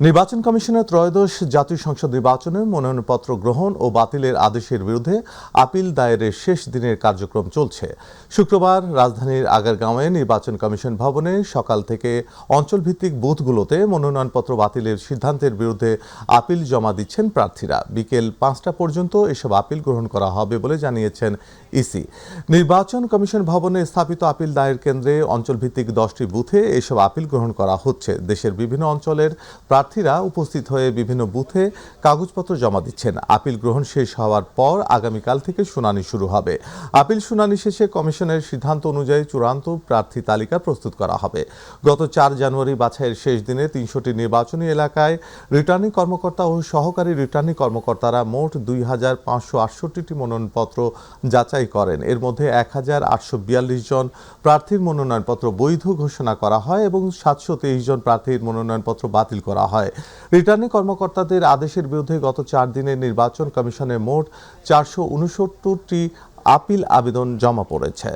নির্বাচন কমিশনের ত্রয়োদশ জাতীয় সংসদ নির্বাচনে মনোনয়নপত্র গ্রহণ ও বাতিলের আদেশের বিরুদ্ধে আপিল দায়েরের শেষ দিনের কার্যক্রম চলছে। শুক্রবার রাজধানীর আগারগাঁওয়ে নির্বাচন কমিশন ভবনে সকাল থেকে অঞ্চলভিত্তিক বুথগুলোতে মনোনয়নপত্র বাতিলের সিদ্ধান্তের বিরুদ্ধে আপিল জমা দিচ্ছেন প্রার্থীরা। বিকেল ৫টা পর্যন্ত এসব আপিল গ্রহণ করা হবে বলে জানিয়েছেন ইসি। নির্বাচন কমিশন ভবনে স্থাপিত আপিল দায়ের কেন্দ্রে অঞ্চলভিত্তিক 10টি বুথে এসব আপিল গ্রহণ করা হচ্ছে। দেশের বিভিন্ন অঞ্চলের প্রার্থীরা উপস্থিত হয়ে বিভিন্ন বুথে কাগজপত্র জমা দিচ্ছেন। আপিল গ্রহণ শেষ হওয়ার পর আগামীকাল থেকে শুনানি শুরু হবে। আপিল শুনানি শেষে কমিশনের সিদ্ধান্ত অনুযায়ী চূড়ান্ত প্রার্থী তালিকা প্রস্তুত করা হবে। গত 4 জানুয়ারি বাছাইয়ের শেষ দিনে 300টি নির্বাচনী এলাকায় রিটার্নিং কর্মকর্তা ও সহকারী রিটার্নিং কর্মকর্তারা মোট 2,568টি মনোনয়নপত্র যাচাই করেন। এর মধ্যে 1,842 জন প্রার্থীর মনোনয়নপত্র বৈধ ঘোষণা করা হয় এবং 723 জন প্রার্থীর মনোনয়নপত্র বাতিল করা হয়। রিটার্নিং কর্মকর্তাদের আদেশের বিরুদ্ধে গত 4 দিনে নির্বাচন কমিশনে মোট 469টি আপিল আবেদন জমা পড়েছে।